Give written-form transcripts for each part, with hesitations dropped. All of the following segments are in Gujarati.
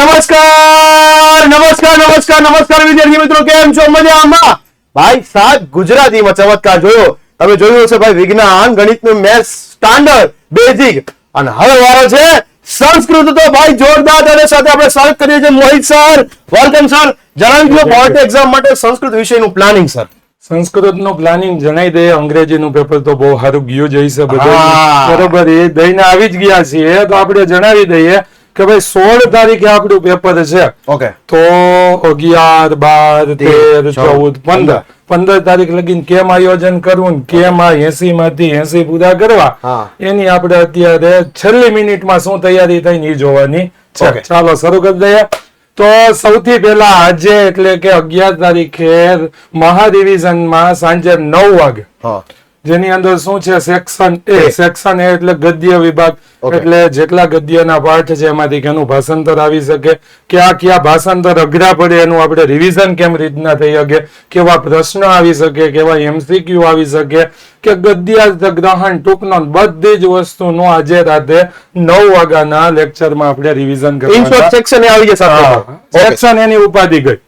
નમસ્કાર નમસ્કાર નમસ્કાર નમસ્કાર વિદ્યાર્થી મિત્રો, કેમ છો? મજામાં? ભાઈ સાહેબ ગુજરાતીમાં ચમત્કાર જોયો. તમે જોયું હશે ભાઈ, વિજ્ઞાન ગણિતનું મેથ્સ સ્ટાન્ડર્ડ બેઝિક, અને હવે વારો છે સંસ્કૃત. તો ભાઈ જોરદાર અને સાથે આપણે સ્વાગત કરીએ છીએ મોહિત સર. Welcome sir. જણાવી દો બોર્ડ એક્ઝામ માટે સંસ્કૃત વિષયનું પ્લાનિંગ સર. સંસ્કૃતનું પ્લાનિંગ જણાવી દઈએ. અંગ્રેજીનું પેપર તો બહુ સારું ગયું જઈશે બધું, બરોબર. એ દઈને આવી જ ગયા છીએ તો આપણે જણાવી દઈએ કે ભાઈ 16 તારીખે આપણું પેપર છે. ઓકે, તો 11, 12, 13, 14, 15 તારીખ લગીને કેમ આયોજન કરવું, કેમ આ 80 માંથી 80 પૂરા કરવા, એની આપણે અત્યારે છેલ્લી મિનિટમાં શું તૈયારી થઈને એ જોવાની છે. ચાલો શરૂ કરી દઈએ. તો સૌથી પહેલા આજે એટલે કે 11 તારીખે મહારિવિઝનમાં સાંજે 9 વાગે, જેની અંદર શું છે, સેક્શન એ. સેક્શન એ એટલે ગદ્ય વિભાગ, એટલે જેટલા ગદ્યના પાઠ છે એમાંથી કેનું ભાષાંતર આવી શકે, કયા ભાષાંતર અઘરા પડે એનું આપણે રિવિઝન કેમ રીતના થઈ શકે, કેવા પ્રશ્ન આવી શકે, કેવા MCQ આવી શકે, કે ગદ્યાર્થ ગ્રહણ ટૂંકનો બધી જ વસ્તુનું આજે રાતે 9 વાગ્યાના લેક્ચરમાં આપણે રિવિઝન કરવાનું. સેક્શન એ આવી જશે. સેક્શન એની ઉપાધિ ગઈ.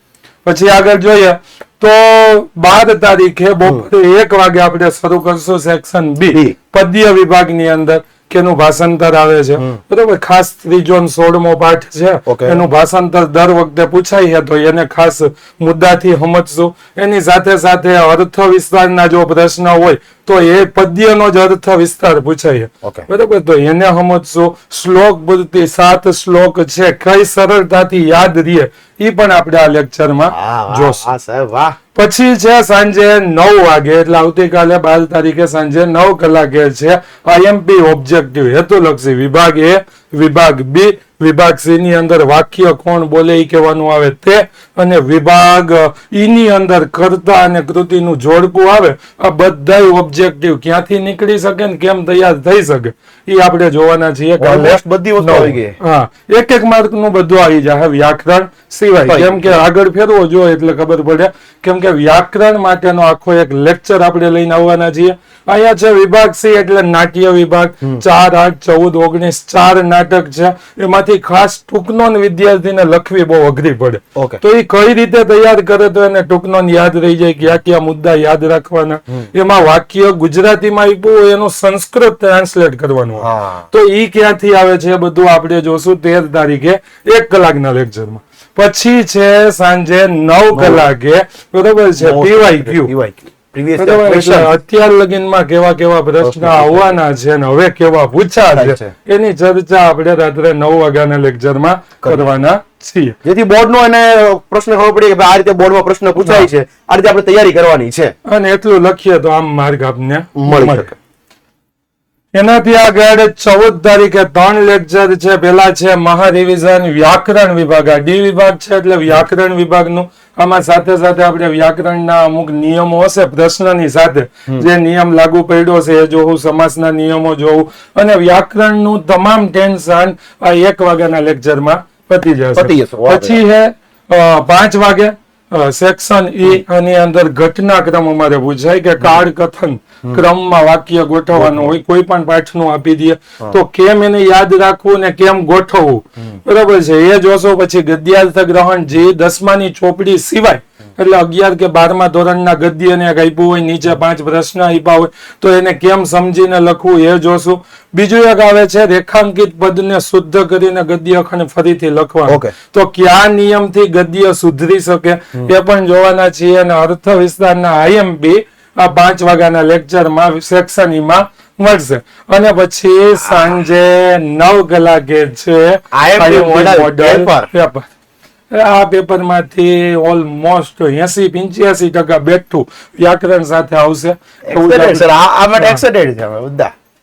પછી આગળ જોઈએ તો 12 તારીખે બપોરે 1 વાગે આપણે શરૂ કરશું સેક્શન બી, પદ્ય વિભાગની અંદર કેનું ભાષાંતર આવે છે, બરોબર. ખાસ 3જો અને 16મો પાઠ છે એનું ભાષાંતર દર વખતે પૂછાય છે, તો એને ખાસ મુદ્દાથી સમજશું. એની સાથે સાથે અર્થ વિસ્તારના જો પ્રશ્ન હોય તો એ પદ્યનો જ અર્થ વિસ્તાર પૂછાય છે, બરોબર. તો એને સમજશું. શ્લોક પૂરતી 7 શ્લોક છે, કઈ સરળતાથી યાદ રહે એ પણ આપણે આ લેક્ચરમાં જોશું. પછી છે સાંજે 9 વાગે એટલે આવતીકાલે 12 તારીખે સાંજે 9 કલાકે છે IMP ઓબ્જેક્ટિવ હેતુલક્ષી. વિભાગ એ, વિભાગ બી, વિભાગ સી ની અંદર વાક્ય કોણ બોલે એ કહેવાનું આવે તે, અને વિભાગ ઈ ની અંદર કર્તા અને કૃતિનું જોડકું આવે. આ બધા ઓબ્જેક્ટિવ ક્યાંથી નીકળી શકે ને કેમ તૈયાર થઈ શકે એ આપણે જોવાના છીએ. બધી વસ્તુ આવી ગઈ. હા, એક માર્ક નું બધું આવી જાય. વ્યાકરણ સિવાય, કેમ કે આગળ ફેરવો જોઈએ એટલે ખબર પડે, કેમ કે વ્યાકરણ માટેનો આખો એક લેક્ચર આપણે લઈને આવવાના છીએ. અહીંયા છે વિભાગ સી એટલે નાટ્ય વિભાગ. 4, 8, 14, 19 4 નાટક છે. એમાંથી ખાસ ટૂંકનોન વિદ્યાર્થીને લખવી બહુ અઘરી પડે, તો એ કઈ રીતે તૈયાર કરે તો એને ટૂંકનોન યાદ રહી જાય, કયા મુદ્દા યાદ રાખવાના. એમાં વાક્ય ગુજરાતીમાં આપ્યું હોય એનું સંસ્કૃત ટ્રાન્સલેટ કરવાનું, તો એ ક્યાંથી આવે છે બધું આપણે જોશું 13 તારીખે 1 કલાકના લેક્ચરમાં. પછી છે સાંજે 9 કલાકે, બરોબર છે, PYQ. અત્યાર લગીનમાં કેવા પ્રશ્ન આવવાના છે અને હવે કેવા પૂછા છે એની ચર્ચા આપણે રાત્રે 9 વાગ્યાના લેક્ચરમાં કરવાના છીએ, જેથી બોર્ડનો એને પ્રશ્ન ખબર પડી કે આ રીતે બોર્ડમાં પ્રશ્ન પૂછાય છે, આ રીતે આપણે તૈયારી કરવાની છે, અને એટલું લખીએ તો આમ માર્ક આપને મળી શકે. એનાથી આગળ 14 તારીખે 3 લેક્ચર છે. પેલા છે મહારિવિઝન વ્યાકરણ વિભાગ. આ ડી વિભાગ છે એટલે વ્યાકરણ વિભાગનું. આમાં સાથે સાથે આપણે વ્યાકરણના અમુક નિયમો હશે પ્રશ્નની સાથે, જે નિયમ લાગુ પડ્યો છે એ જોવું, સમાસના નિયમો જોવું, અને વ્યાકરણનું તમામ ટેન્શન આ 1 વાગ્યાના લેક્ચરમાં પતી જશે. પછી છે 5 વાગે સેક્શન ઈ, આની અંદર ઘટનાક્રમ અમારે પૂછાય કે કાળ કથન ક્રમમાં વાક્ય ગોઠવવાનું હોય, કોઈ પણ પાઠનું આપી દે તો કેમ એને યાદ રાખવું ને કેમ ગોઠવવું, બરોબર છે, એ જોશો. પછી ગદ્યાર્થ ગ્રહણ, જે 10માની ચોપડી સિવાય એટલે 11 કે 12મા ધોરણના ગદ્યને આપ્યું હોય, નીચે 5 પ્રશ્ન આપ્યા હોય તો એને કેમ સમજીને લખવું એ જોશું. બીજું એક આવે છે રેખાંકિત પદને શુદ્ધ કરીને ગદ્ય ખંડ ફરીથી લખવાનું, તો કયા નિયમથી ગદ્ય સુધરી શકે એ પણ જોવાના છીએ. અને અર્થ વિસ્તારના IMP આ 5 વાગ્યાના લેક્ચરમાં સેક્શન ઈમાં મળશે. અને પછી સાંજે 9 કલાકે છે મોડલ પેપર. આ પેપર માંથી ઓલમોસ્ટ 80-85% બેઠું વ્યાકરણ સાથે આવશે.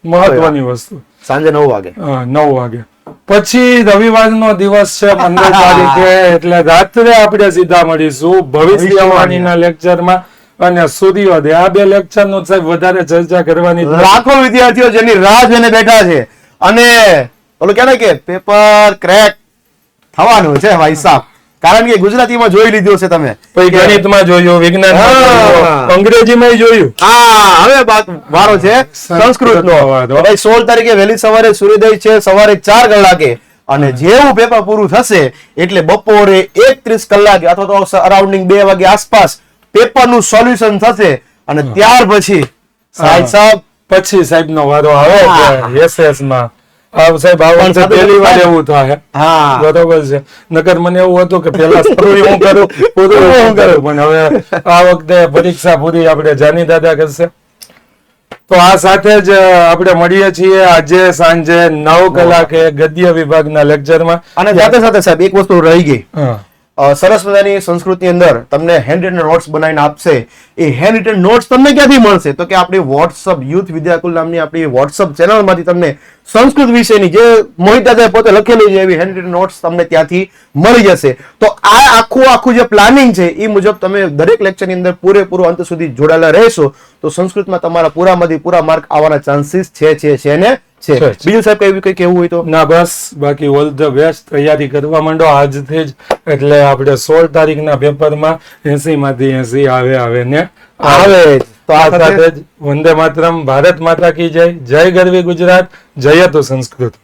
મહત્વની વસ્તુ સાંજે 9 વાગે. 9 વાગે. પછી રવિવારનો દિવસ છે 15 તારીખે, એટલે રાત્રે આપણે સીધા મળીશું ભવિષ્યવાણીના લેક્ચરમાં અને સૂર્યોદય. આ 2 લેક્ચર નું સાહેબ વધારે ચર્ચા કરવાની. લાખો વિદ્યાર્થીઓ જેની રાહ જોઈને બેઠા છે, અને ઓલું કહેવાય કે પેપર ક્રેક થવાનું છે ભાઈ સાહેબ. કારણ કે ગુજરાતીમાં જોઈ લીધું છે તમે, ગણિતમાં જોયું, વિજ્ઞાનમાં, અંગ્રેજીમાં જોયું. હવે વારો છે સંસ્કૃતનો. ભાઈ 16 તારીખે વહેલી સવારે સૂર્યોદય છે, સવારે 4 કલાકે, અને જેવું પેપર પૂરું થશે એટલે બપોરે 1:30 કલાકે અથવા તો અરાઉન્ડિંગ 2 વાગે આસપાસ પેપરનું સોલ્યુશન થશે અને ત્યાર પછી સાહેબ પછી સાહેબ નો વારો આવે એસએસ માં સાહેબ આવવાનું પહેલી વાર એવું થાય હા બરોબર છે. નકર મને એવું હતું કે પેલા શરૂ હું કરું પૂરું હું કરું, પણ હવે આ વખતે પરીક્ષા પૂરી આપણે જાની દાદા કરશે. તો આ સાથે જ આપણે મળીએ છીએ આજે સાંજે 9 કલાકે ગદ્ય વિભાગના લેક્ચરમાં. અને સાથે સાથે સાહેબ એક વસ્તુ રહી ગઈ. હા સરસ મજાની સંસ્કૃતની અંદર તમને હેન્ડ રિટન નોટ્સ બનાવીને આપશે. એ હેન્ડ રિટન નોટ્સ તમને ક્યાંથી મળશે? તો કે આપણી વોટ્સઅપ યુથ વિદ્યાકુલ નામની આપણી વોટ્સઅપ ચેનલમાંથી તમને સંસ્કૃત વિષયની જે મોહિત દાદાએ પોતે લખેલી છે એવી હેન્ડ રિટન નોટ્સ તમને ત્યાંથી મળી જશે. તો આ આખું જે પ્લાનિંગ છે એ મુજબ તમે દરેક લેક્ચરની અંદર પૂરેપૂરો અંત સુધી જોડાયેલા રહેશો તો સંસ્કૃતમાં તમારા પૂરામાંથી પૂરા માર્ક આવવાના ચાન્સીસ છે ને છે. બીજું સાહેબ કઈ કેવું હોય તો? ના બસ બાકી ઓલ ધ બેસ્ટ. તૈયારી કરવા માંડો આજથી જ, એટલે આપણે 16 તારીખના પેપરમાં 80 માંથી 80 આવે ને આવે. તો આ સાથે જ વંદે માતરમ, ભારત માતા કી જય, જય ગરવી ગુજરાત, જય તો સંસ્કૃત.